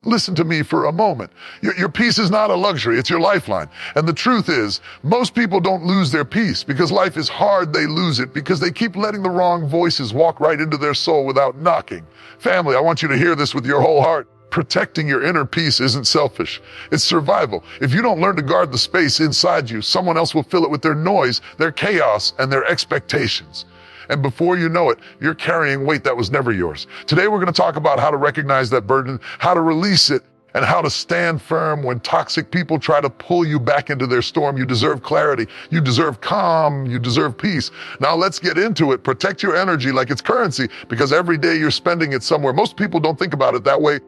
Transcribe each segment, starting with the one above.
Listen to me for a moment. Your peace is not a luxury, it's your lifeline. And the truth is, most people don't lose their peace because life is hard, they lose it because they keep letting the wrong voices walk right into their soul without knocking. Family, I want you to hear this with your whole heart. Protecting your inner peace isn't selfish, it's survival. If you don't learn to guard the space inside you, someone else will fill it with their noise, their chaos, and their expectations. And before you know it, you're carrying weight that was never yours. Today, we're going to talk about how to recognize that burden, how to release it, and how to stand firm when toxic people try to pull you back into their storm. You deserve clarity. You deserve calm. You deserve peace. Now let's get into it. Protect your energy like it's currency, because every day you're spending it somewhere. Most people don't think about it that way.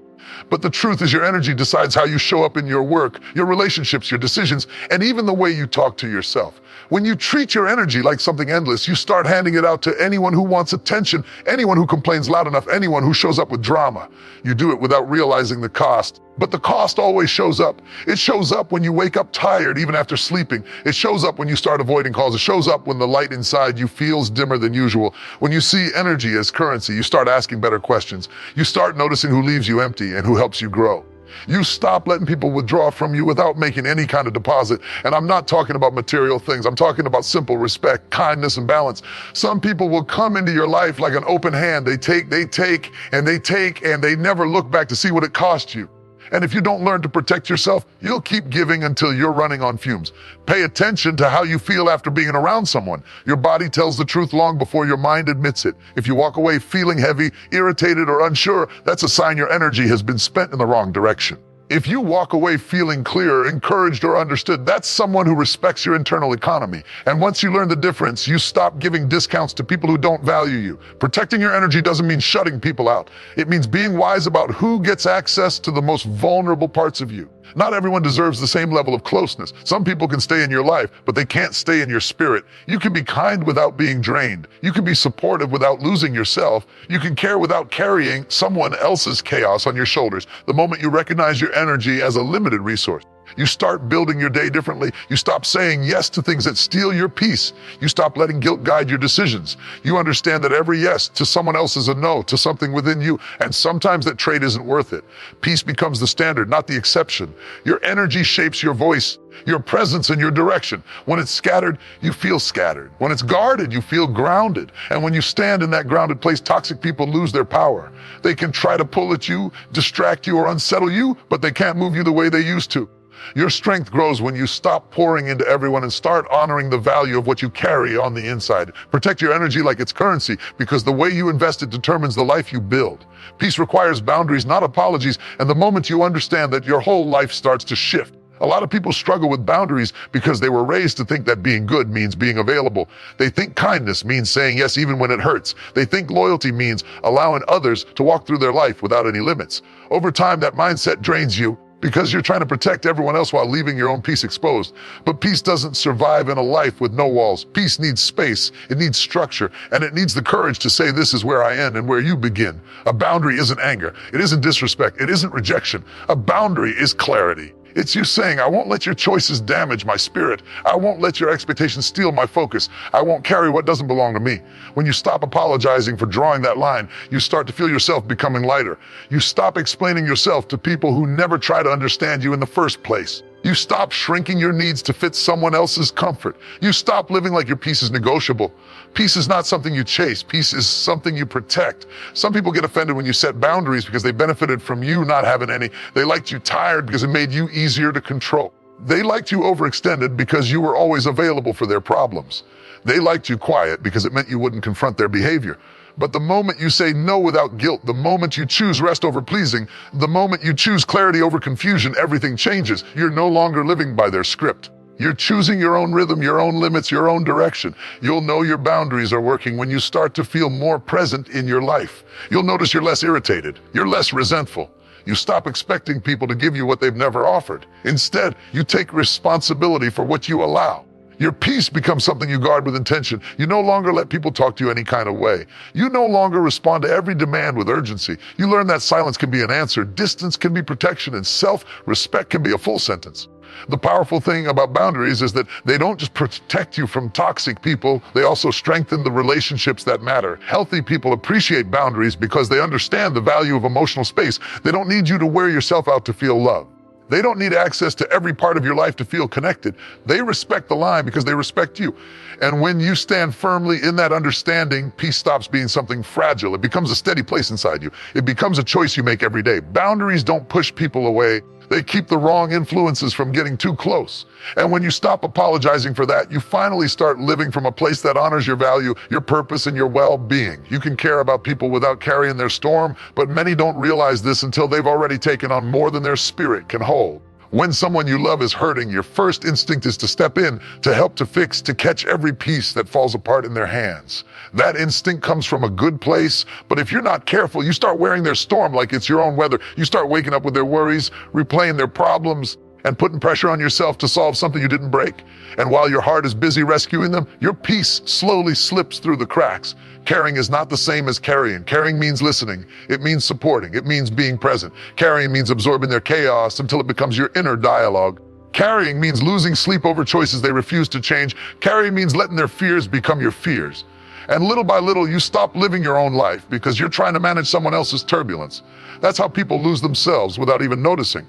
But the truth is your energy decides how you show up in your work, your relationships, your decisions, and even the way you talk to yourself. When you treat your energy like something endless, you start handing it out to anyone who wants attention, anyone who complains loud enough, anyone who shows up with drama. You do it without realizing the cost. But the cost always shows up. It shows up when you wake up tired even after sleeping. It shows up when you start avoiding calls. It shows up when the light inside you feels dimmer than usual. When you see energy as currency, you start asking better questions. You start noticing who leaves you empty and who helps you grow. You stop letting people withdraw from you without making any kind of deposit. And I'm not talking about material things. I'm talking about simple respect, kindness, and balance. Some people will come into your life like an open hand. They take, and they never look back to see what it cost you. And if you don't learn to protect yourself, you'll keep giving until you're running on fumes. Pay attention to how you feel after being around someone. Your body tells the truth long before your mind admits it. If you walk away feeling heavy, irritated, or unsure, that's a sign your energy has been spent in the wrong direction. If you walk away feeling clear, encouraged, or understood, that's someone who respects your internal economy. And once you learn the difference, you stop giving discounts to people who don't value you. Protecting your energy doesn't mean shutting people out. It means being wise about who gets access to the most vulnerable parts of you. Not everyone deserves the same level of closeness. Some people can stay in your life, but they can't stay in your spirit. You can be kind without being drained. You can be supportive without losing yourself. You can care without carrying someone else's chaos on your shoulders. The moment you recognize your energy as a limited resource, you start building your day differently. You stop saying yes to things that steal your peace. You stop letting guilt guide your decisions. You understand that every yes to someone else is a no to something within you, and sometimes that trade isn't worth it. Peace becomes the standard, not the exception. Your energy shapes your voice, your presence, and your direction. When it's scattered, you feel scattered. When it's guarded, you feel grounded. And when you stand in that grounded place, toxic people lose their power. They can try to pull at you, distract you, or unsettle you, but they can't move you the way they used to. Your strength grows when you stop pouring into everyone and start honoring the value of what you carry on the inside. Protect your energy like it's currency, because the way you invest it determines the life you build. Peace requires boundaries, not apologies, and the moment you understand that, your whole life starts to shift. A lot of people struggle with boundaries because they were raised to think that being good means being available. They think kindness means saying yes even when it hurts. They think loyalty means allowing others to walk through their life without any limits. Over time, that mindset drains you, because you're trying to protect everyone else while leaving your own peace exposed. But peace doesn't survive in a life with no walls. Peace needs space, it needs structure, and it needs the courage to say, this is where I end and where you begin. A boundary isn't anger, it isn't disrespect, it isn't rejection. A boundary is clarity. It's you saying, I won't let your choices damage my spirit. I won't let your expectations steal my focus. I won't carry what doesn't belong to me. When you stop apologizing for drawing that line, you start to feel yourself becoming lighter. You stop explaining yourself to people who never try to understand you in the first place. You stop shrinking your needs to fit someone else's comfort. You stop living like your peace is negotiable. Peace is not something you chase. Peace is something you protect. Some people get offended when you set boundaries because they benefited from you not having any. They liked you tired because it made you easier to control. They liked you overextended because you were always available for their problems. They liked you quiet because it meant you wouldn't confront their behavior. But the moment you say no without guilt, the moment you choose rest over pleasing, the moment you choose clarity over confusion, everything changes. You're no longer living by their script. You're choosing your own rhythm, your own limits, your own direction. You'll know your boundaries are working when you start to feel more present in your life. You'll notice you're less irritated. You're less resentful. You stop expecting people to give you what they've never offered. Instead, you take responsibility for what you allow. Your peace becomes something you guard with intention. You no longer let people talk to you any kind of way. You no longer respond to every demand with urgency. You learn that silence can be an answer, distance can be protection, and self-respect can be a full sentence. The powerful thing about boundaries is that they don't just protect you from toxic people, they also strengthen the relationships that matter. Healthy people appreciate boundaries because they understand the value of emotional space. They don't need you to wear yourself out to feel love. They don't need access to every part of your life to feel connected. They respect the line because they respect you. And when you stand firmly in that understanding, peace stops being something fragile. It becomes a steady place inside you. It becomes a choice you make every day. Boundaries don't push people away. They keep the wrong influences from getting too close. And when you stop apologizing for that, you finally start living from a place that honors your value, your purpose, and your well-being. You can care about people without carrying their storm, but many don't realize this until they've already taken on more than their spirit can hold. When someone you love is hurting, your first instinct is to step in, to help, to fix, to catch every piece that falls apart in their hands. That instinct comes from a good place, but if you're not careful, you start wearing their storm like it's your own weather. You start waking up with their worries, replaying their problems, and putting pressure on yourself to solve something you didn't break. And while your heart is busy rescuing them, your peace slowly slips through the cracks. Caring is not the same as carrying. Caring means listening. It means supporting. It means being present. Carrying means absorbing their chaos until it becomes your inner dialogue. Carrying means losing sleep over choices they refuse to change. Carrying means letting their fears become your fears. And little by little, you stop living your own life because you're trying to manage someone else's turbulence. That's how people lose themselves without even noticing.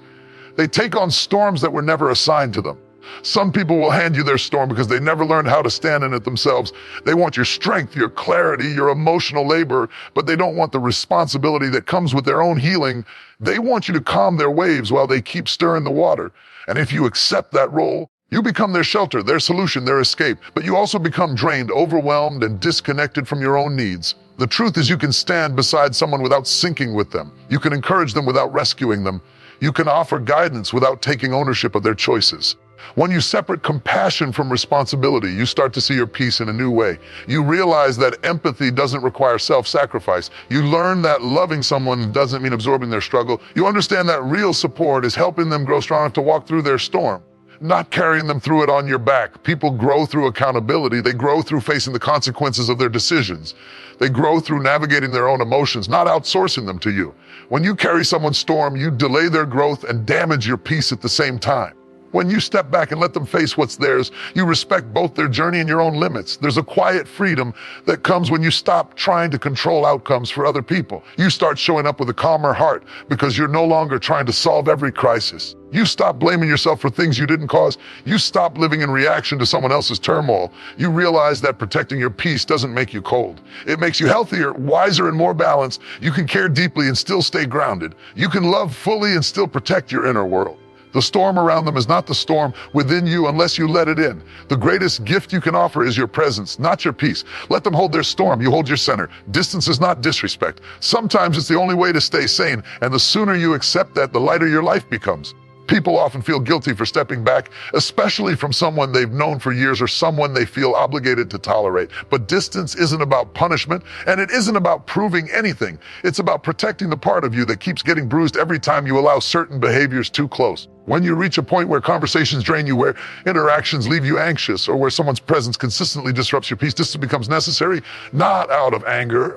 They take on storms that were never assigned to them. Some people will hand you their storm because they never learned how to stand in it themselves. They want your strength, your clarity, your emotional labor, but they don't want the responsibility that comes with their own healing. They want you to calm their waves while they keep stirring the water. And if you accept that role, you become their shelter, their solution, their escape. But you also become drained, overwhelmed, and disconnected from your own needs. The truth is you can stand beside someone without sinking with them. You can encourage them without rescuing them. You can offer guidance without taking ownership of their choices. When you separate compassion from responsibility, you start to see your peace in a new way. You realize that empathy doesn't require self-sacrifice. You learn that loving someone doesn't mean absorbing their struggle. You understand that real support is helping them grow strong enough to walk through their storm, not carrying them through it on your back. People grow through accountability. They grow through facing the consequences of their decisions. They grow through navigating their own emotions, not outsourcing them to you. When you carry someone's storm, you delay their growth and damage your peace at the same time. When you step back and let them face what's theirs, you respect both their journey and your own limits. There's a quiet freedom that comes when you stop trying to control outcomes for other people. You start showing up with a calmer heart because you're no longer trying to solve every crisis. You stop blaming yourself for things you didn't cause. You stop living in reaction to someone else's turmoil. You realize that protecting your peace doesn't make you cold. It makes you healthier, wiser, and more balanced. You can care deeply and still stay grounded. You can love fully and still protect your inner world. The storm around them is not the storm within you unless you let it in. The greatest gift you can offer is your presence, not your peace. Let them hold their storm, you hold your center. Distance is not disrespect. Sometimes it's the only way to stay sane, and the sooner you accept that, the lighter your life becomes. People often feel guilty for stepping back, especially from someone they've known for years or someone they feel obligated to tolerate. But distance isn't about punishment, and it isn't about proving anything. It's about protecting the part of you that keeps getting bruised every time you allow certain behaviors too close. When you reach a point where conversations drain you, where interactions leave you anxious, or where someone's presence consistently disrupts your peace, distance becomes necessary, not out of anger,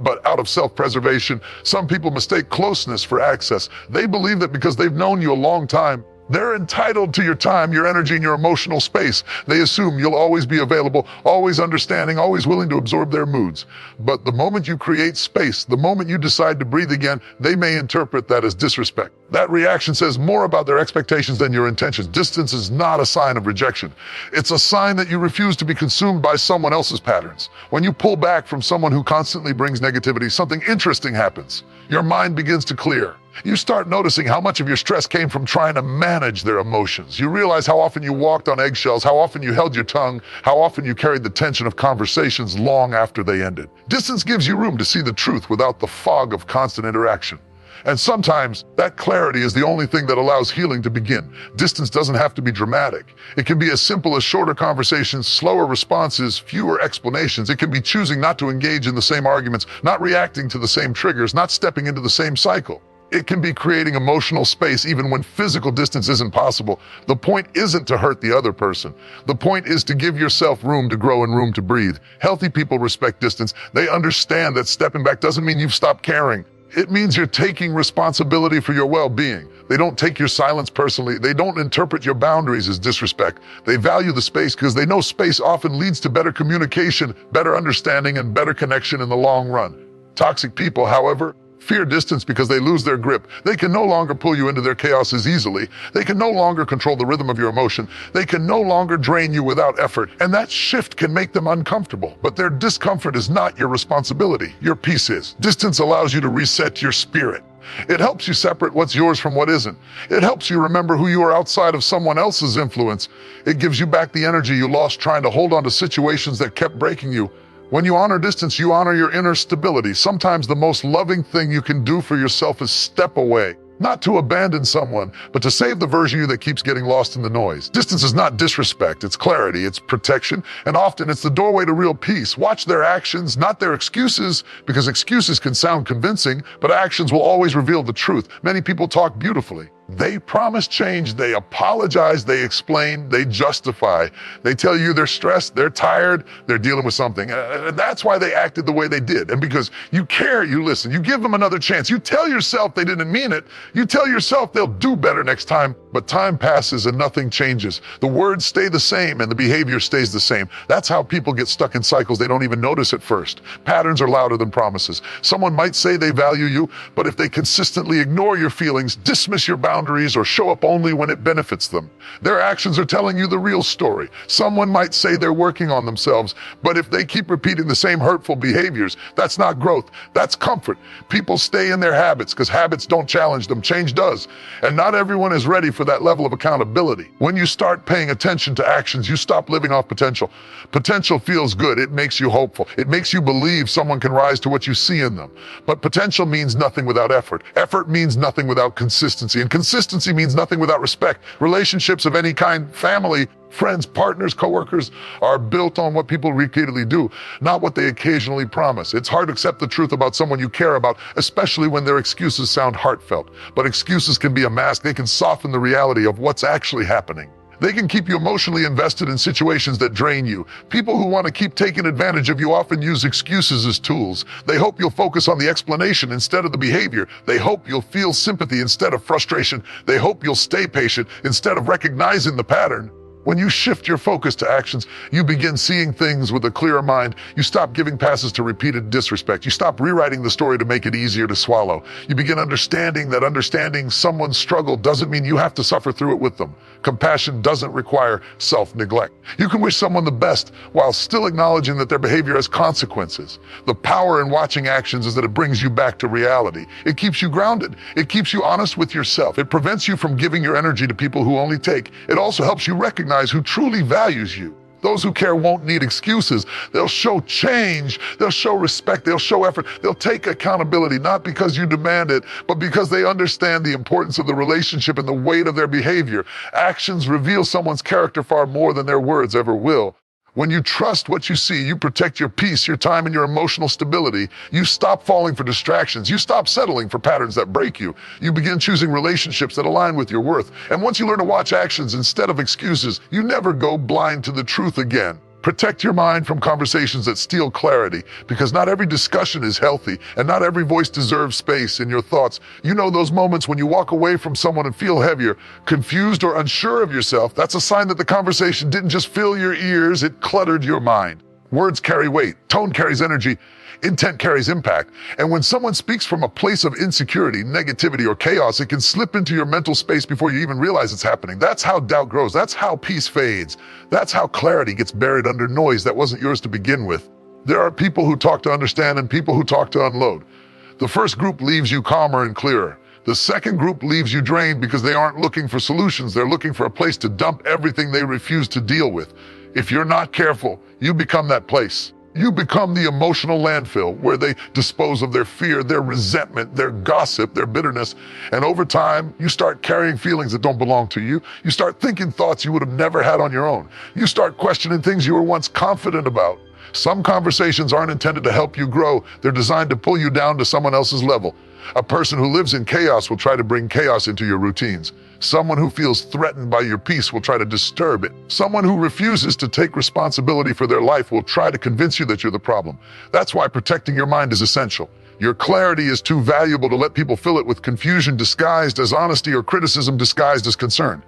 but out of self-preservation. Some people mistake closeness for access. They believe that because they've known you a long time, they're entitled to your time, your energy, and your emotional space. They assume you'll always be available, always understanding, always willing to absorb their moods. But the moment you create space, the moment you decide to breathe again, they may interpret that as disrespect. That reaction says more about their expectations than your intentions. Distance is not a sign of rejection. It's a sign that you refuse to be consumed by someone else's patterns. When you pull back from someone who constantly brings negativity, something interesting happens. Your mind begins to clear. You start noticing how much of your stress came from trying to manage their emotions. You realize how often you walked on eggshells, how often you held your tongue, how often you carried the tension of conversations long after they ended. Distance gives you room to see the truth without the fog of constant interaction. And sometimes that clarity is the only thing that allows healing to begin. Distance doesn't have to be dramatic. It can be as simple as shorter conversations, slower responses, fewer explanations. It can be choosing not to engage in the same arguments, not reacting to the same triggers, not stepping into the same cycle. It can be creating emotional space even when physical distance isn't possible. The point isn't to hurt the other person. The point is to give yourself room to grow and room to breathe. Healthy people respect distance. They understand that stepping back doesn't mean you've stopped caring. It means you're taking responsibility for your well-being. They don't take your silence personally. They don't interpret your boundaries as disrespect. They value the space because they know space often leads to better communication, better understanding, and better connection in the long run. Toxic people, however, fear distance because they lose their grip. They can no longer pull you into their chaos as easily. They can no longer control the rhythm of your emotion. They can no longer drain you without effort. And that shift can make them uncomfortable. But their discomfort is not your responsibility. Your peace is. Distance allows you to reset your spirit. It helps you separate what's yours from what isn't. It helps you remember who you are outside of someone else's influence. It gives you back the energy you lost trying to hold on to situations that kept breaking you. When you honor distance, you honor your inner stability. Sometimes the most loving thing you can do for yourself is step away. Not to abandon someone, but to save the version of you that keeps getting lost in the noise. Distance is not disrespect, it's clarity, it's protection, and often it's the doorway to real peace. Watch their actions, not their excuses, because excuses can sound convincing, but actions will always reveal the truth. Many people talk beautifully. They promise change, they apologize, they explain, they justify. They tell you they're stressed, they're tired, they're dealing with something. That's why they acted the way they did. And because you care, you listen. You give them another chance. You tell yourself they didn't mean it. You tell yourself they'll do better next time. But time passes and nothing changes. The words stay the same and the behavior stays the same. That's how people get stuck in cycles they don't even notice at first. Patterns are louder than promises. Someone might say they value you, but if they consistently ignore your feelings, dismiss your boundaries, or show up only when it benefits them, their actions are telling you the real story. Someone might say they're working on themselves, but if they keep repeating the same hurtful behaviors, that's not growth, that's comfort. People stay in their habits because habits don't challenge them, change does. And not everyone is ready for that level of accountability. When you start paying attention to actions, you stop living off potential. Potential feels good, it makes you hopeful. It makes you believe someone can rise to what you see in them. But potential means nothing without effort. Effort means nothing without consistency. And consistency means nothing without respect. Relationships of any kind, family, friends, partners, coworkers, are built on what people repeatedly do, not what they occasionally promise. It's hard to accept the truth about someone you care about, especially when their excuses sound heartfelt. But excuses can be a mask. They can soften the reality of what's actually happening. They can keep you emotionally invested in situations that drain you. People who want to keep taking advantage of you often use excuses as tools. They hope you'll focus on the explanation instead of the behavior. They hope you'll feel sympathy instead of frustration. They hope you'll stay patient instead of recognizing the pattern. When you shift your focus to actions, you begin seeing things with a clearer mind. You stop giving passes to repeated disrespect. You stop rewriting the story to make it easier to swallow. You begin understanding that understanding someone's struggle doesn't mean you have to suffer through it with them. Compassion doesn't require self-neglect. You can wish someone the best while still acknowledging that their behavior has consequences. The power in watching actions is that it brings you back to reality. It keeps you grounded. It keeps you honest with yourself. It prevents you from giving your energy to people who only take. It also helps you recognize who truly values you. Those who care won't need excuses. They'll show change. They'll show respect. They'll show effort. They'll take accountability, not because you demand it, but because they understand the importance of the relationship and the weight of their behavior. Actions reveal someone's character far more than their words ever will. When you trust what you see, you protect your peace, your time, and your emotional stability. You stop falling for distractions. You stop settling for patterns that break you. You begin choosing relationships that align with your worth. And once you learn to watch actions instead of excuses, you never go blind to the truth again. Protect your mind from conversations that steal clarity, because not every discussion is healthy, and not every voice deserves space in your thoughts. You know those moments when you walk away from someone and feel heavier, confused or unsure of yourself? That's a sign that the conversation didn't just fill your ears, it cluttered your mind. Words carry weight, tone carries energy, intent carries impact. And when someone speaks from a place of insecurity, negativity, or chaos, it can slip into your mental space before you even realize it's happening. That's how doubt grows. That's how peace fades. That's how clarity gets buried under noise that wasn't yours to begin with. There are people who talk to understand and people who talk to unload. The first group leaves you calmer and clearer. The second group leaves you drained because they aren't looking for solutions. They're looking for a place to dump everything they refuse to deal with. If you're not careful, you become that place. You become the emotional landfill where they dispose of their fear, their resentment, their gossip, their bitterness. And over time, you start carrying feelings that don't belong to you. You start thinking thoughts you would have never had on your own. You start questioning things you were once confident about. Some conversations aren't intended to help you grow. They're designed to pull you down to someone else's level. A person who lives in chaos will try to bring chaos into your routines. Someone who feels threatened by your peace will try to disturb it. Someone who refuses to take responsibility for their life will try to convince you that you're the problem. That's why protecting your mind is essential. Your clarity is too valuable to let people fill it with confusion disguised as honesty or criticism disguised as concern.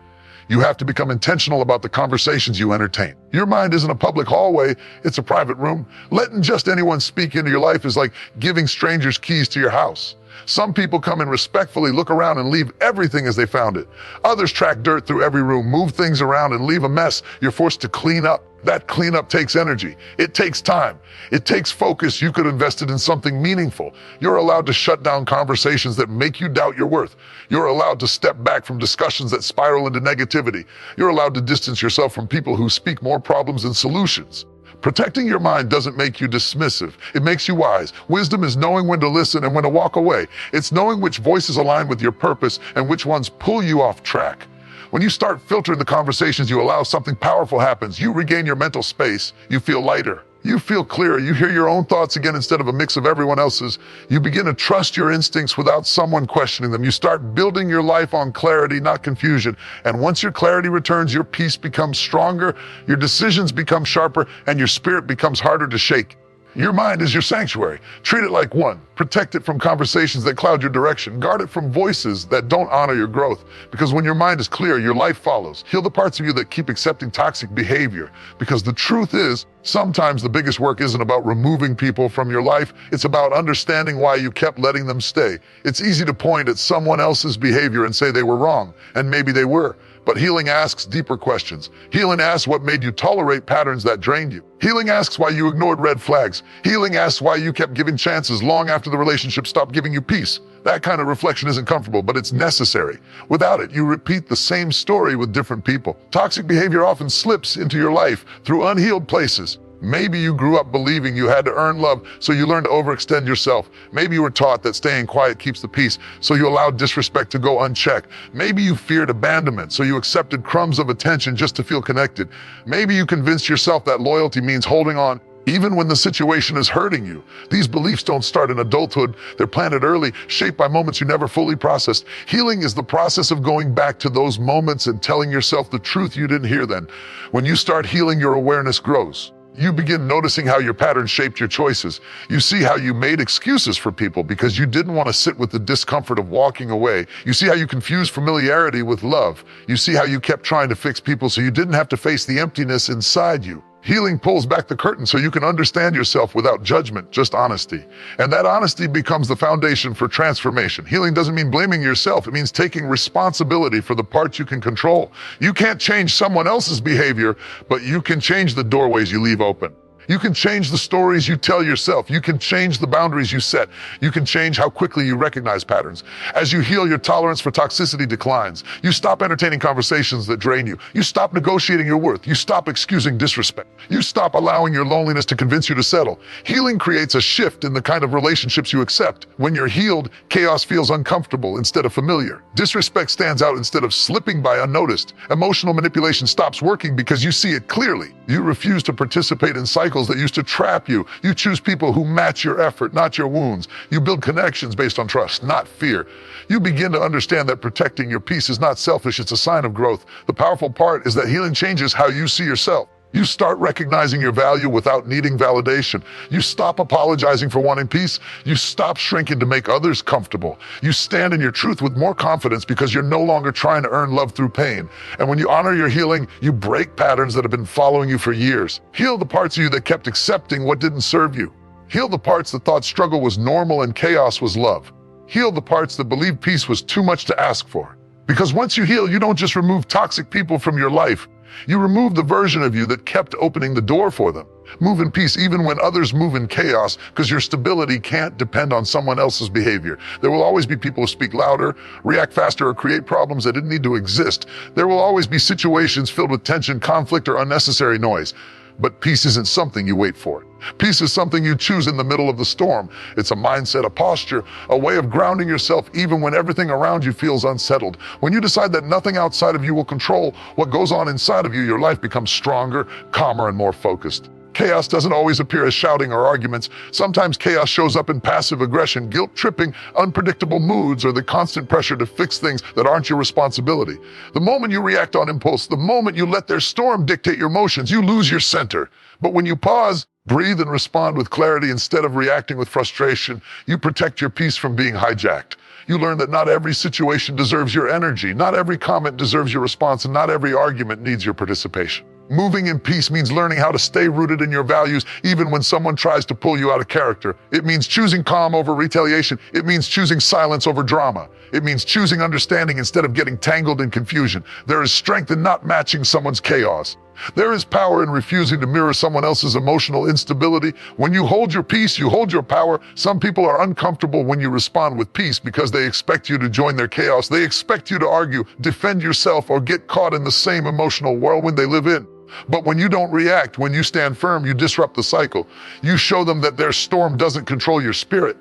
You have to become intentional about the conversations you entertain. Your mind isn't a public hallway, it's a private room. Letting just anyone speak into your life is like giving strangers keys to your house. Some people come in respectfully, look around, and leave everything as they found it. Others track dirt through every room, move things around, and leave a mess you're forced to clean up. That cleanup takes energy. It takes time. It takes focus you could invest it in something meaningful. You're allowed to shut down conversations that make you doubt your worth. You're allowed to step back from discussions that spiral into negativity. You're allowed to distance yourself from people who speak more problems than solutions. Protecting your mind doesn't make you dismissive. It makes you wise. Wisdom is knowing when to listen and when to walk away. It's knowing which voices align with your purpose and which ones pull you off track. When you start filtering the conversations you allow, something powerful happens. You regain your mental space. You feel lighter. You feel clearer. You hear your own thoughts again instead of a mix of everyone else's. You begin to trust your instincts without someone questioning them. You start building your life on clarity, not confusion. And once your clarity returns, your peace becomes stronger, your decisions become sharper, and your spirit becomes harder to shake. Your mind is your sanctuary. Treat it like one. Protect it from conversations that cloud your direction. Guard it from voices that don't honor your growth. Because when your mind is clear, your life follows. Heal the parts of you that keep accepting toxic behavior. Because the truth is, sometimes the biggest work isn't about removing people from your life. It's about understanding why you kept letting them stay. It's easy to point at someone else's behavior and say they were wrong, and maybe they were. But healing asks deeper questions. Healing asks what made you tolerate patterns that drained you. Healing asks why you ignored red flags. Healing asks why you kept giving chances long after the relationship stopped giving you peace. That kind of reflection isn't comfortable, but it's necessary. Without it, you repeat the same story with different people. Toxic behavior often slips into your life through unhealed places. Maybe you grew up believing you had to earn love, so you learned to overextend yourself. Maybe you were taught that staying quiet keeps the peace, so you allowed disrespect to go unchecked. Maybe you feared abandonment, so you accepted crumbs of attention just to feel connected. Maybe you convinced yourself that loyalty means holding on, even when the situation is hurting you. These beliefs don't start in adulthood. They're planted early, shaped by moments you never fully processed. Healing is the process of going back to those moments and telling yourself the truth you didn't hear then. When you start healing, your awareness grows. You begin noticing how your patterns shaped your choices. You see how you made excuses for people because you didn't want to sit with the discomfort of walking away. You see how you confused familiarity with love. You see how you kept trying to fix people so you didn't have to face the emptiness inside you. Healing pulls back the curtain so you can understand yourself without judgment, just honesty. And that honesty becomes the foundation for transformation. Healing doesn't mean blaming yourself. It means taking responsibility for the parts you can control. You can't change someone else's behavior, but you can change the doorways you leave open. You can change the stories you tell yourself. You can change the boundaries you set. You can change how quickly you recognize patterns. As you heal, your tolerance for toxicity declines. You stop entertaining conversations that drain you. You stop negotiating your worth. You stop excusing disrespect. You stop allowing your loneliness to convince you to settle. Healing creates a shift in the kind of relationships you accept. When you're healed, chaos feels uncomfortable instead of familiar. Disrespect stands out instead of slipping by unnoticed. Emotional manipulation stops working because you see it clearly. You refuse to participate in cycles that used to trap you. You choose people who match your effort, not your wounds. You build connections based on trust, not fear. You begin to understand that protecting your peace is not selfish, it's a sign of growth. The powerful part is that healing changes how you see yourself. You start recognizing your value without needing validation. You stop apologizing for wanting peace. You stop shrinking to make others comfortable. You stand in your truth with more confidence because you're no longer trying to earn love through pain. And when you honor your healing, you break patterns that have been following you for years. Heal the parts of you that kept accepting what didn't serve you. Heal the parts that thought struggle was normal and chaos was love. Heal the parts that believed peace was too much to ask for. Because once you heal, you don't just remove toxic people from your life. You remove the version of you that kept opening the door for them. Move in peace even when others move in chaos, because your stability can't depend on someone else's behavior. There will always be people who speak louder, react faster, or create problems that didn't need to exist. There will always be situations filled with tension, conflict, or unnecessary noise. But peace isn't something you wait for. Peace is something you choose in the middle of the storm. It's a mindset, a posture, a way of grounding yourself even when everything around you feels unsettled. When you decide that nothing outside of you will control what goes on inside of you, your life becomes stronger, calmer, and more focused. Chaos doesn't always appear as shouting or arguments. Sometimes chaos shows up in passive aggression, guilt-tripping, unpredictable moods, or the constant pressure to fix things that aren't your responsibility. The moment you react on impulse, the moment you let their storm dictate your motions, you lose your center. But when you pause, Breathe and respond with clarity instead of reacting with frustration. You protect your peace from being hijacked. You learn that not every situation deserves your energy, not every comment deserves your response, and not every argument needs your participation. Moving in peace means learning how to stay rooted in your values even when someone tries to pull you out of character. It means choosing calm over retaliation. It means choosing silence over drama. It means choosing understanding instead of getting tangled in confusion. There is strength in not matching someone's chaos. There is power in refusing to mirror someone else's emotional instability. When you hold your peace, you hold your power. Some people are uncomfortable when you respond with peace because they expect you to join their chaos. They expect you to argue, defend yourself, or get caught in the same emotional whirlwind they live in. But when you don't react, when you stand firm, you disrupt the cycle. You show them that their storm doesn't control your spirit.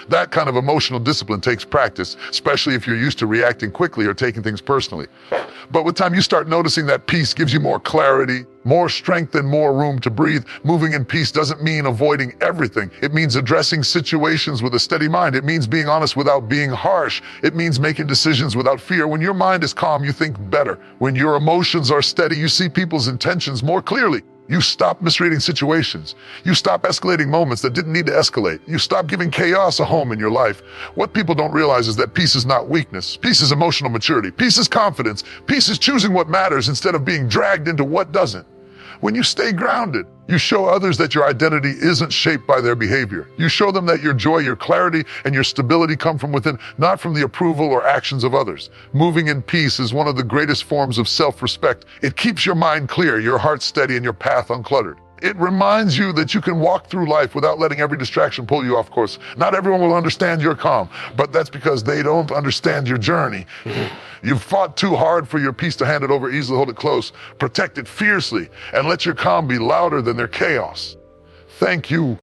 That kind of emotional discipline takes practice, especially if you're used to reacting quickly or taking things personally. But with time, you start noticing that peace gives you more clarity, more strength, and more room to breathe. Moving in peace doesn't mean avoiding everything. It means addressing situations with a steady mind. It means being honest without being harsh. It means making decisions without fear. When your mind is calm, you think better. When your emotions are steady, you see people's intentions more clearly. You stop misreading situations. You stop escalating moments that didn't need to escalate. You stop giving chaos a home in your life. What people don't realize is that peace is not weakness. Peace is emotional maturity. Peace is confidence. Peace is choosing what matters instead of being dragged into what doesn't. When you stay grounded, you show others that your identity isn't shaped by their behavior. You show them that your joy, your clarity, and your stability come from within, not from the approval or actions of others. Moving in peace is one of the greatest forms of self-respect. It keeps your mind clear, your heart steady, and your path uncluttered. It reminds you that you can walk through life without letting every distraction pull you off course. Not everyone will understand your calm, but that's because they don't understand your journey. You've fought too hard for your peace to hand it over easily. Hold it close, protect it fiercely, and let your calm be louder than their chaos. Thank you